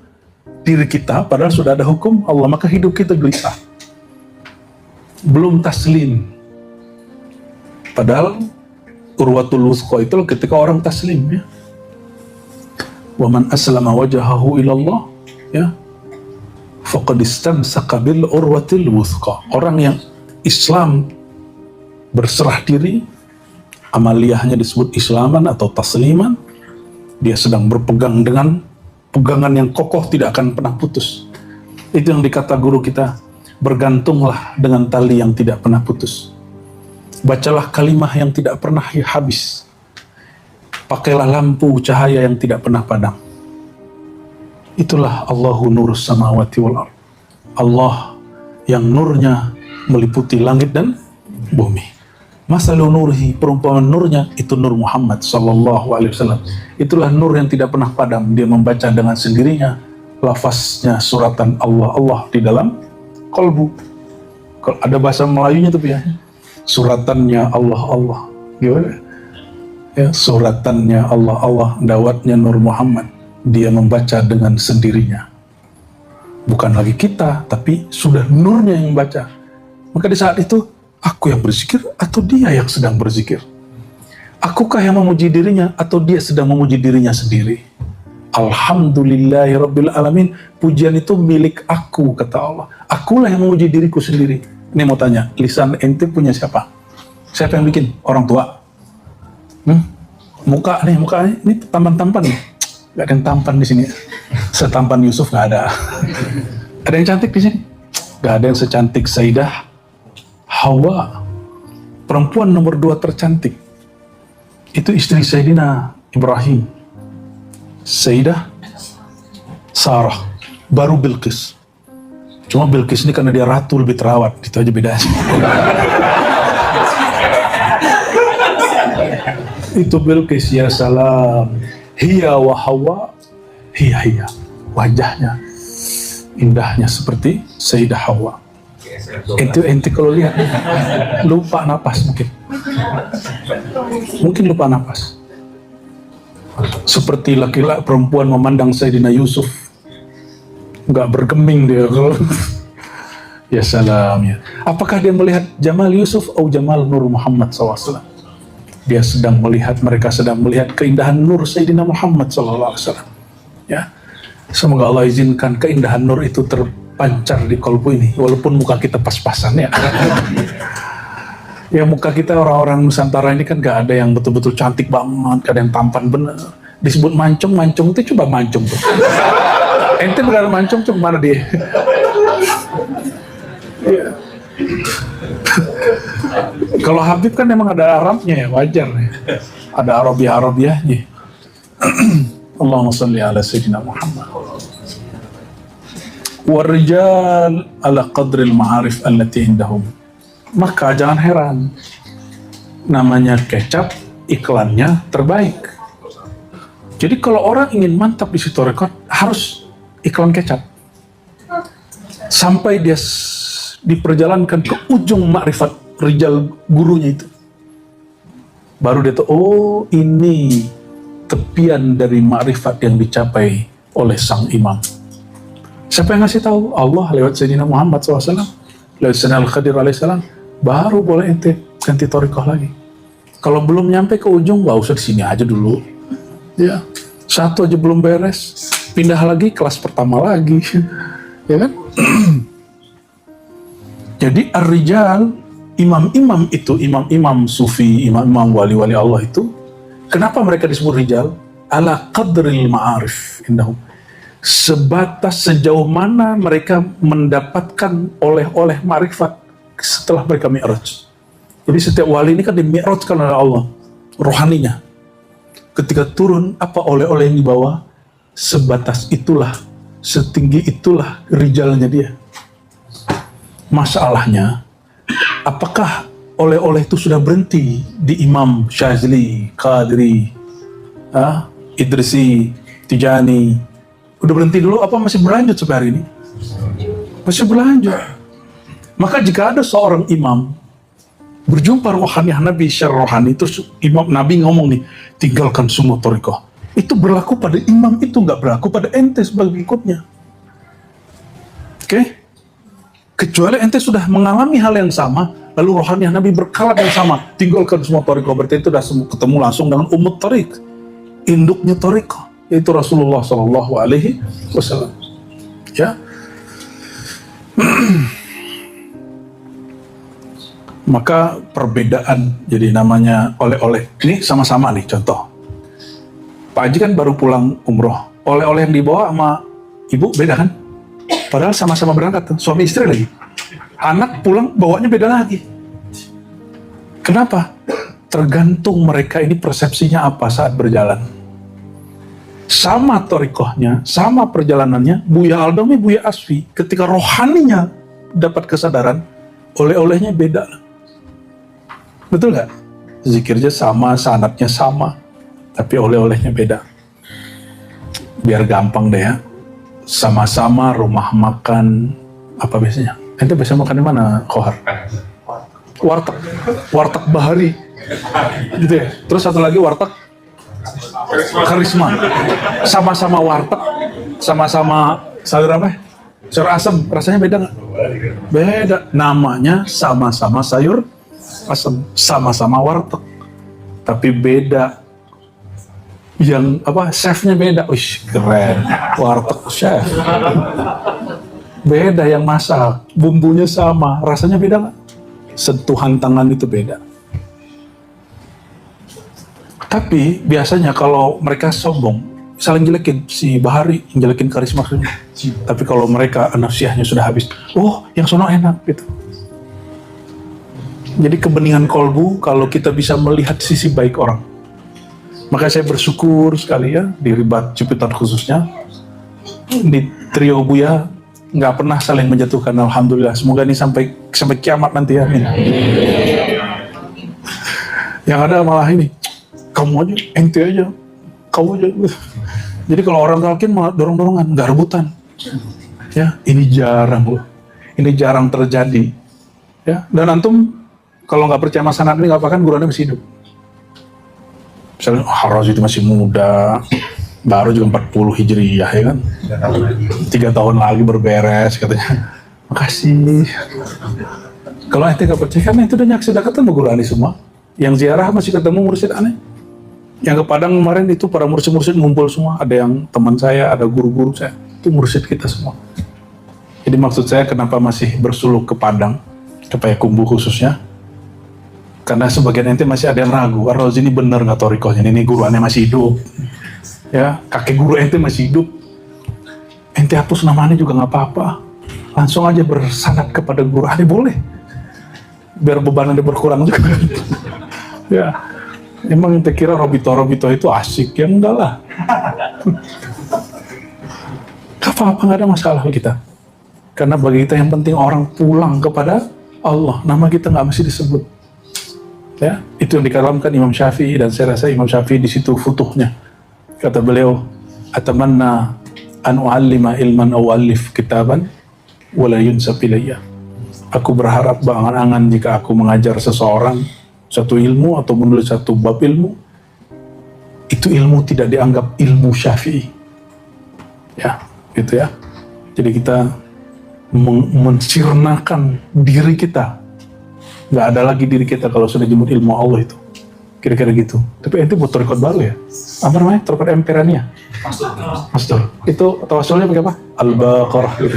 diri kita, padahal sudah ada hukum Allah. Maka hidup kita gelisah. Belum taslim. Padahal urwatul wuthqa itu ketika orang taslim, ya. Wa man aslama wajhahu ila Allah, ya, faqad istamsaka bil urwatil wuthqa. Orang yang Islam berserah diri, amaliyahnya disebut islaman atau tasliman, dia sedang berpegang dengan pegangan yang kokoh, tidak akan pernah putus. Itu yang dikata guru kita, bergantunglah dengan tali yang tidak pernah putus. Bacalah kalimah yang tidak pernah habis. Pakailah lampu cahaya yang tidak pernah padam. Itulah Allahu nurus samawati wal ard. Allah yang nurnya meliputi langit dan bumi. Masalu nurhi, perumpamaan nurnya itu nur Muhammad sallallahu alaihi wasallam. Itulah nur yang tidak pernah padam. Dia membaca dengan sendirinya lafaznya suratan Allah di dalam kalbu. Kalau ada bahasa Melayunya tuh ya, suratannya Allah. Gimana? Ya, suratannya Allah, dawatnya Nur Muhammad. Dia membaca dengan sendirinya. Bukan lagi kita, tapi sudah nurnya yang membaca. Maka di saat itu, aku yang berzikir atau dia yang sedang berzikir? Akukah yang memuji dirinya atau dia sedang memuji dirinya sendiri? Alhamdulillahirabbil alamin. Pujian itu milik aku, kata Allah. Akulah yang memuji diriku sendiri. Ini mau tanya, lisan ente punya siapa? Siapa yang bikin? Orang tua? Muka ini tampan nih. Gak ada yang tampan di sini. Setampan Yusuf gak ada. Ada yang cantik di sini? Gak ada yang secantik Sayyidah Hawa. Perempuan nomor 2 tercantik. Itu istri Sayyidina Ibrahim. Sayyidah Sarah. Baru Bilqis. Cuma Bilqis ini karena dia ratu lebih terawat. Itu aja bedanya. Itu Bilqis, ya salam. Hiya wa Hawa. Hiya. Wajahnya, indahnya seperti Sayyidah Hawa. Ente kalau lihat, lupa napas mungkin. Mungkin lupa napas. Seperti laki-laki perempuan memandang Sayyidina Yusuf. Nggak bergeming dia kalau. Ya salam ya. Apakah dia melihat Jamal Yusuf atau Jamal Nur Muhammad SAW? Dia sedang melihat, mereka sedang melihat keindahan Nur Sayyidina Muhammad SAW. Ya. Semoga Allah izinkan keindahan Nur itu terpancar di kalbu ini, walaupun muka kita pas-pasan ya. Ya muka kita orang-orang Nusantara ini kan gak ada yang betul-betul cantik banget, gak ada yang tampan bener. Disebut mancung itu coba mancung tuh. Ente beneran mancung tuh mana dia? Ya. Kalau Habib kan emang ada Arabnya ya, wajar ya. Ada Arabiah-Arabiahnya. Allahumma salli ala Sayyidina Muhammad. Warijal ala qadril ma'arif allati indahum. Maka jangan heran, namanya kecap, iklannya terbaik. Jadi kalau orang ingin mantap di situ rekod, harus iklan kecap. Sampai dia diperjalankan ke ujung makrifat rijal gurunya itu. Baru dia tahu, oh ini tepian dari makrifat yang dicapai oleh sang imam. Siapa yang ngasih tahu? Allah lewat Sayyidina Muhammad SAW, lewat Sayyidina Al-Khadir alaihissalam. Baru boleh ente ganti thariqah lagi. Kalau belum nyampe ke ujung, gak usah di sini aja dulu. Ya, satu aja belum beres, pindah lagi kelas pertama lagi. Ya kan? Jadi ar-rijal, imam-imam itu, imam-imam sufi, imam-imam wali-wali Allah itu, kenapa mereka disebut rijal? Ala qadril ma'arif indahum. Sebatas sejauh mana mereka mendapatkan oleh-oleh ma'rifat setelah mereka mi'raj. Jadi setiap wali ini kan di-mi'rajkan oleh Allah, rohaninya. Ketika turun, apa oleh-oleh yang dibawa? sebatas itulah, setinggi itulah rijalnya dia. Masalahnya, apakah oleh-oleh itu sudah berhenti di Imam Syazili, Qadri, Idrisi, Tijani? Udah berhenti dulu apa masih berlanjut sampai hari ini? Masih berlanjut. Maka jika ada seorang imam berjumpa rohani Nabi secara rohani, terus imam Nabi ngomong nih, tinggalkan semua thariqah. Itu berlaku pada imam, itu nggak berlaku pada ente sebagai pengikutnya. Oke? Kecuali ente sudah mengalami hal yang sama, lalu rohani Nabi berkalat yang sama, tinggalkan semua thariqah. Berarti itu sudah ketemu langsung dengan umut thariq, induknya thariqah, yaitu Rasulullah SAW. Ya. Maka perbedaan jadi namanya oleh-oleh. Ini sama-sama nih contoh. Pak Haji kan baru pulang umroh. Oleh-oleh yang dibawa sama ibu beda kan? Padahal sama-sama berangkat, suami istri lagi. Anak pulang bawanya beda lagi. Kenapa? Tergantung mereka ini persepsinya apa saat berjalan. Sama thariqahnya, sama perjalanannya, Buya Aldomi, Buya Asfi. Ketika rohaninya dapat kesadaran, oleh-olehnya beda. Betul nggak? Zikirnya sama, sanatnya sama, tapi oleh-olehnya beda. Biar gampang deh ya. Sama-sama rumah makan, apa biasanya? Ente biasa makan di mana, Kohar? Warteg Bahari. Gitu ya. Terus satu lagi warteg Karisma. Sama-sama warteg, sama-sama sayur apa? Sayur asem, rasanya beda nggak? Beda. Namanya sama-sama sayur asem, sama-sama warteg, tapi beda. Yang apa? Chefnya beda. Wih, keren. Warteg chef. Beda yang masak, bumbunya sama, rasanya beda nggak? Sentuhan tangan itu beda. Tapi biasanya kalau mereka sombong, saling jelekin, si Bahari yang jelekin Karisma. Tapi kalau mereka nafsiyahnya sudah habis, oh yang sono enak gitu. Jadi kebeningan kolbu kalau kita bisa melihat sisi baik orang. Maka saya bersyukur sekali ya di Ribat Ciputat khususnya, di trio Buya nggak pernah saling menjatuhkan. Alhamdulillah. Semoga ini sampai kiamat nanti ya. Amin. Yang ada malah ini, kamu aja, ente aja, kamu aja. Jadi kalau orang talqin malah dorong-dorongan, nggak rebutan. Ya, ini jarang loh. Ini jarang terjadi. Ya, dan antum kalau nggak percaya sama sanad ini nggak apa-apa kan gurunya masih hidup. Misalnya Haraz itu masih muda, baru juga 40 Hijriyah ya kan. 3 tahun lagi berberes katanya. Makasih. Kalau ente nggak percaya kan itu udah sudah ketemu guru aneh semua. Yang ziarah masih ketemu mursyid aneh. Yang ke Padang kemarin itu para mursyid-mursyid ngumpul semua. Ada yang teman saya, ada guru-guru saya. Itu mursyid kita semua. Jadi maksud saya kenapa masih bersuluk ke Padang, ke Payakumbuh khususnya. Karena sebagian ente masih ada yang ragu, Ar-Razi ini benar nggak thariqahnya, ini guru ane masih hidup. Ya, kakek guru ente masih hidup. Ente hapus namanya juga nggak apa-apa. Langsung aja bersanad kepada guru ane boleh. Biar beban anda berkurang juga. Ya, emang ente kira Robito itu asik? Ya enggak lah. Gak apa-apa, nggak ada masalah kita. Karena bagi kita yang penting orang pulang kepada Allah. Nama kita nggak mesti disebut. Ya, itu yang dikalamkan Imam Syafi'i, dan saya rasa Imam Syafi'i di situ futuhnya. Kata beliau, "Atamanna an u'allima ilman aw alif kitaban wa la yunsab ilayya." Aku berharap berangan-angan jika aku mengajar seseorang satu ilmu atau menulis satu bab ilmu, itu ilmu tidak dianggap ilmu Syafi'i. Ya, gitu ya. Jadi kita mencirnakan diri kita. Nggak ada lagi diri kita kalau sudah jemput ilmu Allah itu. Kira-kira gitu. Tapi itu buat thariqat baru ya. Apa namanya? Thariqat Emperania. Mastur. Itu tawasulnya pakai apa? Al-Baqarah gitu.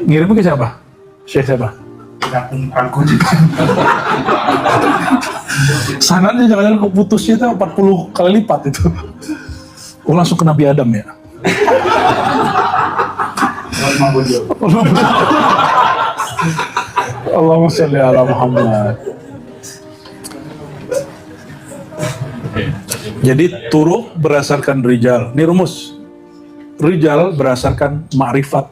Ngirimnya ke siapa? Syekh siapa? Sanadnya jangan-jangan putusnya itu 40 kali lipat itu. Oh, langsung ke Nabi Adam ya. Allahumma sholli ala Muhammad. Jadi turuq berdasarkan rijal. Ini rumus. Rijal berdasarkan ma'rifat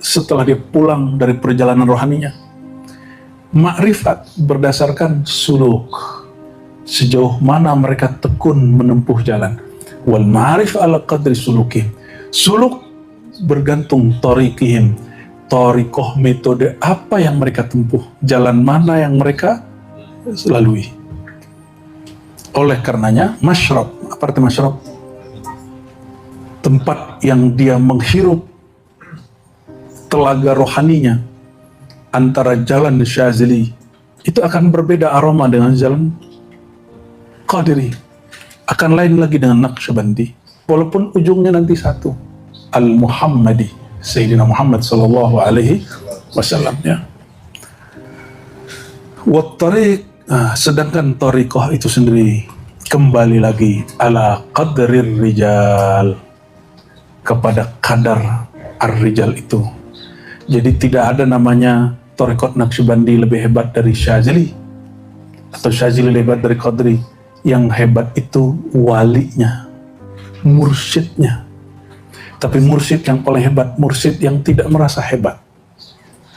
setelah dia pulang dari perjalanan rohaninya. Ma'rifat berdasarkan suluk, sejauh mana mereka tekun menempuh jalan. Wal ma'rif ala qadri sulukim. Suluk bergantung tariqihim, tariqoh, metode apa yang mereka tempuh, jalan mana yang mereka lalui. Oleh karenanya masyrab, apa arti masyrab? Tempat yang dia menghirup telaga rohaninya. Antara jalan Syazili itu akan berbeda aroma dengan jalan Qadiri, akan lain lagi dengan Naqsyabandi, walaupun ujungnya nanti satu, Al-Muhammadi, Sayyidina Muhammad sallallahu alaihi wasallam, ya. Wa tariq, sedangkan tariqah itu sendiri kembali lagi ala qadrir rijal, kepada kadar ar-rijal itu. Jadi tidak ada namanya tariqat Naqsyabandi lebih hebat dari Syazili atau Syazili lebih hebat dari Qadri. Yang hebat itu walinya, mursyidnya. Tapi mursyid yang paling hebat, mursyid yang tidak merasa hebat,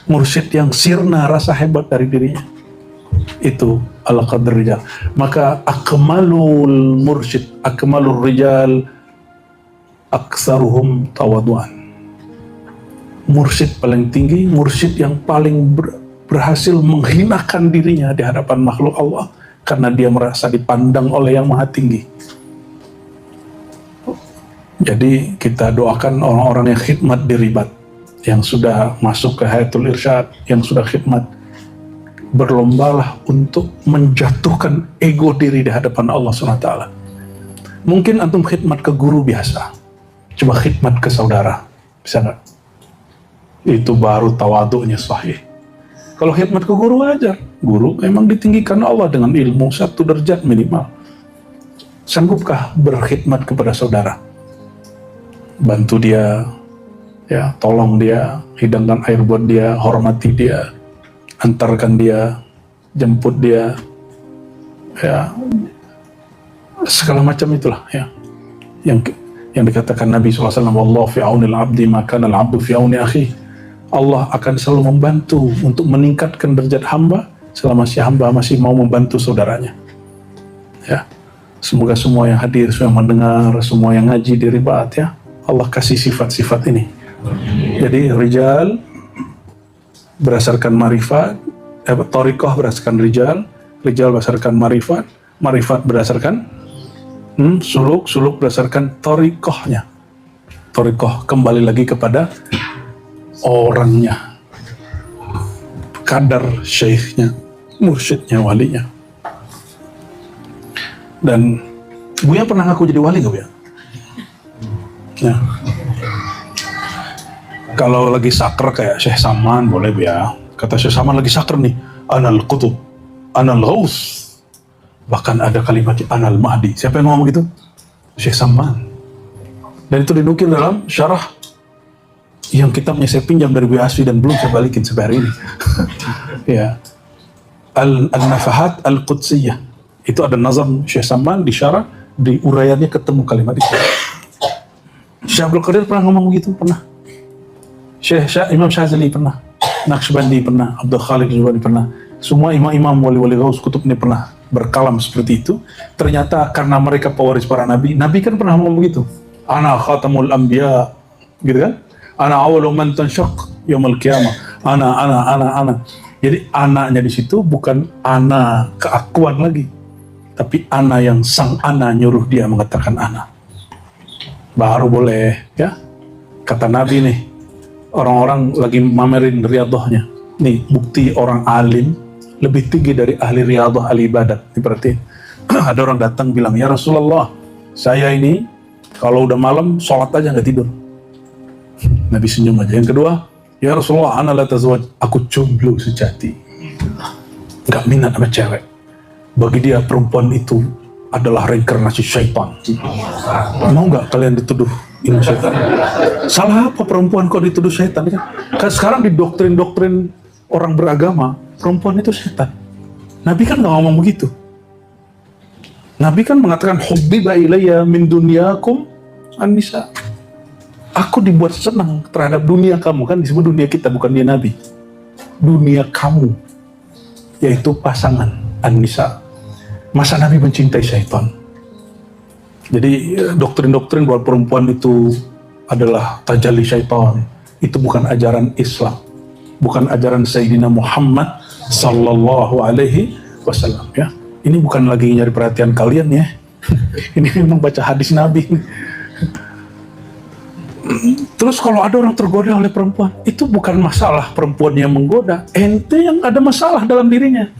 mursyid yang sirna rasa hebat dari dirinya. Itu ala qadr rijal. Maka akmalul mursyid, akmalul rijal, aktsaruhum tawaduan. Mursyid paling tinggi, mursyid yang paling berhasil menghinakan dirinya di hadapan makhluk Allah karena dia merasa dipandang oleh yang maha tinggi. Jadi kita doakan orang-orang yang khidmat di ribat, yang sudah masuk ke Hayatul Irsyad, yang sudah khidmat, berlombalah untuk menjatuhkan ego diri di hadapan Allah SWT. Mungkin antum khidmat ke guru biasa, coba khidmat ke saudara, bisa nggak? Itu baru tawaduknya sahih. Kalau khidmat ke guru wajar, guru memang ditinggikan Allah dengan ilmu 1 derajat minimal. Sanggupkah berkhidmat kepada saudara? Bantu dia, ya, tolong dia, hidangkan air buat dia, hormati dia, antarkan dia, jemput dia, ya, segala macam itulah, ya, yang dikatakan Nabi SAW, wallahu fi aunil abdi maka al abdu fi auni akhi. Allah akan selalu membantu untuk meningkatkan derajat hamba selama si hamba masih mau membantu saudaranya. Ya, semoga semua yang hadir, semua yang mendengar, semua yang ngaji di ribat, ya, Allah kasih sifat-sifat ini. Jadi rijal berdasarkan marifat, tariqah berdasarkan rijal, rijal berdasarkan marifat, marifat berdasarkan suluk, suluk berdasarkan tariqahnya. Tariqah kembali lagi kepada orangnya, kadar syekhnya, mursyidnya, walinya. Dan Buya pernah ngaku jadi wali gak, Buya? Ya. Kalau lagi sakar kayak Syekh Saman boleh, Buya. Kata Syekh Saman lagi sakar nih, anal qutub, anal ghaus. Bahkan ada kalimat anal mahdi. Siapa yang ngomong gitu? Syekh Saman. Dan itu dinukil dalam syarah yang kitabnya saya pinjam dari Buya Asfi dan belum saya balikin sampai hari ini. Ya, Al-Nafahat Al-Qudsiyah. Itu ada nazam Syekh Saman di syarah, di uraiannya ketemu kalimat itu. Syekh Abdul Qadir pernah ngomong begitu, pernah. Imam Syazili pernah, Naqsyabandi pernah, Abdul Khaliq Jubani pernah. Semua imam-imam wali-wali gaus kutub ini pernah berkalam seperti itu. Ternyata karena mereka pewaris para nabi, nabi kan pernah ngomong begitu. Ana khatamul anbiya, gitu kan? Ana awwalu man tanshaq yaumil qiyamah. Ana. Jadi anaknya di situ bukan ana keakuan lagi, tapi ana yang sang ana nyuruh dia mengatakan ana. Baru boleh, ya. Kata Nabi nih, orang-orang lagi mamerin riyadhahnya. Nih, bukti orang alim lebih tinggi dari ahli riyadhah, ahli ibadat. Ini berarti ada orang datang bilang, ya Rasulullah, saya ini kalau udah malam sholat aja nggak tidur. Nabi senyum aja. Yang kedua, ya Rasulullah, ana la tazwaj, aku jomblo sejati, nggak minat sama cewek. Bagi dia perempuan itu adalah reinkarnasi syaitan. Mau nggak kalian dituduh ini syaitan? Salah apa perempuan kok dituduh syaitan? Kan sekarang di doktrin-doktrin orang beragama, perempuan itu syaitan. Nabi kan nggak ngomong begitu. Nabi kan mengatakan hubbiba ilayya min dunyakum an-nisa. Aku dibuat senang terhadap dunia kamu, kan disebut dunia kita, bukan dia Nabi. Dunia kamu, yaitu pasangan an-nisa. Masa Nabi mencintai syaitan? Jadi doktrin-doktrin bahwa perempuan itu adalah tajalli syaitan, itu bukan ajaran Islam, bukan ajaran Sayyidina Muhammad sallallahu alaihi wasallam, ya. Ini bukan lagi nyari perhatian kalian, ya. Ini memang baca hadis Nabi. Terus kalau ada orang tergoda oleh perempuan, itu bukan masalah perempuan yang menggoda, ente yang ada masalah dalam dirinya.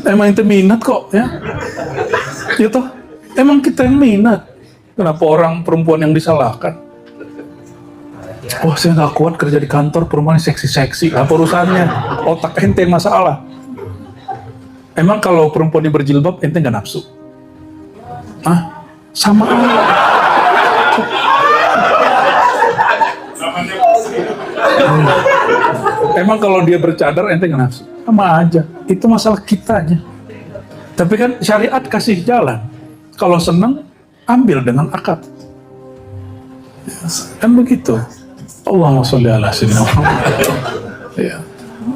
Emang ente minat kok, ya. Gitu. Emang kita yang minat. Kenapa orang perempuan yang disalahkan? Oh, saya nggak kuat kerja di kantor, perempuan seksi-seksi. Apa urusannya? Otak ente yang masalah. Emang kalau perempuan yang berjilbab, ente nggak nafsu? Hah? Sama aja. Emang kalau dia bercadar, ente nggak nafsu? Sama aja. Itu masalah kita aja. Tapi kan syariat kasih jalan. Kalau senang, ambil dengan akad. Kan begitu. Allahumma sholli ala sayyidina Muhammad. Ya.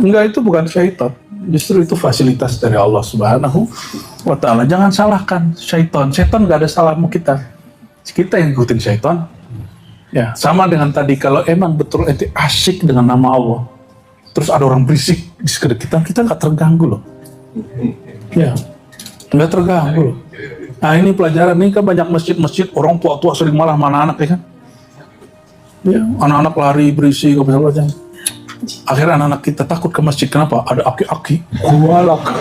Enggak, itu bukan syaitan. Justru itu fasilitas dari Allah Subhanahu wa ta'ala. Jangan salahkan syaitan. Syaitan nggak ada salah sama kita. Kita yang ikutin syaitan. Ya, sama dengan tadi, kalau emang betul ente asyik dengan nama Allah, terus ada orang berisik di sekitar kita nggak terganggu loh. Ya, nggak terganggu loh. Nah, ini pelajaran nih, kan banyak masjid-masjid orang tua-tua sering malah mana anak, ya kan? Ya, anak-anak lari berisik apa segala macam. Akhirnya anak-anak kita takut ke masjid. Kenapa? Ada aki-aki kualak.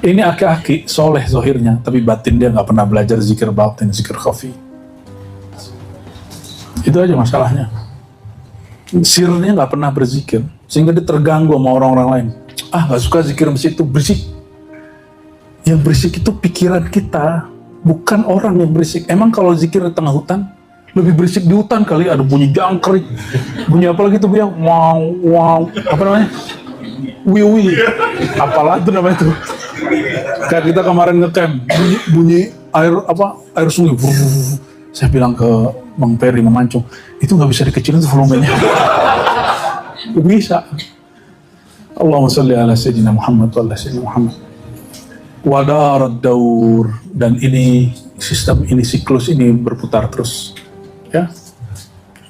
Ini aki-aki soleh zohirnya, tapi batin dia nggak pernah belajar zikir batin, zikir khafi. Itu aja masalahnya. Sirnya nggak pernah berzikir, sehingga dia terganggu sama orang-orang lain. Ah, nggak suka zikir masjid itu berisik. Yang berisik itu pikiran kita, bukan orang yang berisik. Emang kalau zikir di tengah hutan, lebih berisik di hutan kali, ada bunyi jangkrik, bunyi apa lagi tuh, biang wow wow, apa namanya, wiwi, apalah itu namanya tuh. Kayak kita kemarin ngecamp, bunyi air sungai. Saya bilang ke Bang Peri memancung, itu nggak bisa dikecilin tuh volumenya. Bisa. Allahumma sholli ala sayyidina Muhammad wa ala sayyidina Muhammad. Wadarad daur, dan ini sistem ini, siklus ini berputar terus. Ya,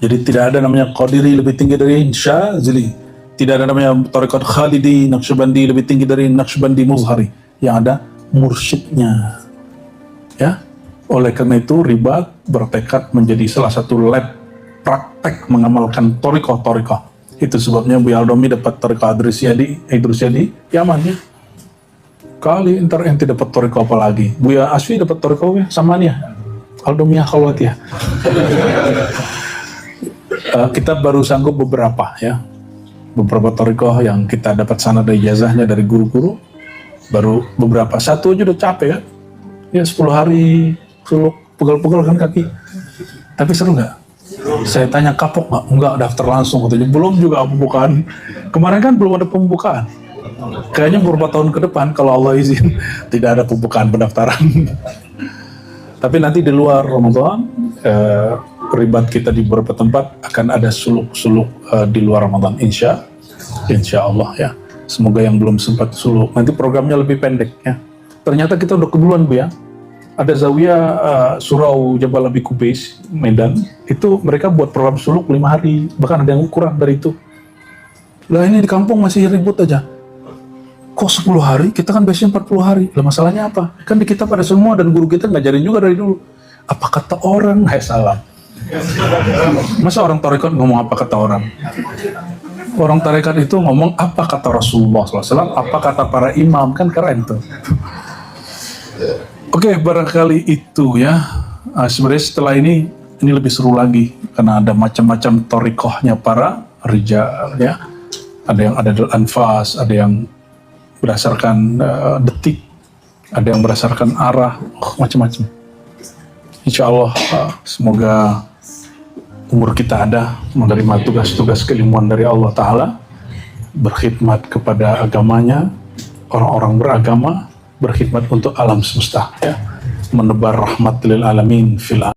jadi tidak ada namanya Qadiri lebih tinggi dari Syazili, tidak ada namanya Tariqat Khalidi Naqsyabandi lebih tinggi dari Naqsyabandi Muzhari. Yang ada mursyidnya. Ya, oleh karena itu Ribat bertekad menjadi salah satu lab praktek mengamalkan Tariqah. Itu sebabnya Buya Aldomi dapat Tariqah Idrusiyah di Yaman, ya. Kali ntar ente dapat Tariqah apa lagi? Buya Asfi dapat Tariqah ya, sama nih ya. Aldomiyah Khalwat, ya. Kita baru sanggup beberapa, ya. Beberapa Tariqah yang kita dapat sanad ijazahnya dari guru-guru. Baru beberapa, satu aja udah capek, ya. Ya 10 hari suluk, pegel-pegel kan kaki. Tapi seru nggak? Saya tanya kapok nggak? Enggak, daftar langsung katanya. Belum juga pembukaan. Kemarin kan belum ada pembukaan. Kayaknya beberapa tahun ke depan kalau Allah izin tidak ada pembukaan pendaftaran. Tapi nanti di luar Ramadan, ribat kita di beberapa tempat akan ada suluk-suluk di luar Ramadan, insya Allah, ya. Semoga yang belum sempat suluk, nanti programnya lebih pendek, ya. Ternyata kita udah keduluan, Bu, ya. Ada Zawiyah Surau Jabal Abi Kubais, Medan, itu mereka buat program suluk 5 hari, bahkan ada yang kurang dari itu. Lah ini di kampung masih ribut aja. Kok 10 hari? Kita kan biasanya 40 hari. Lah masalahnya apa? Kan di kita pada semua, dan guru kita ngajarin juga dari dulu. Apa kata orang? Hai salam. Masa orang tarekat ngomong apa kata orang? Orang tarekat itu ngomong apa kata Rasulullah SAW, apa kata para imam, kan keren tuh. Oke, barangkali itu, ya. Sebenarnya setelah ini lebih seru lagi, karena ada macam-macam tarekohnya para rijal, ya. Ada yang ada anfas, ada yang berdasarkan detik, ada yang berdasarkan arah, macam-macam. Insya Allah, semoga umur kita ada menerima tugas-tugas keilmuan dari Allah Ta'ala, berkhidmat kepada agamanya, orang-orang beragama, berkhidmat untuk alam semesta, ya, menebar rahmat lil alamin fil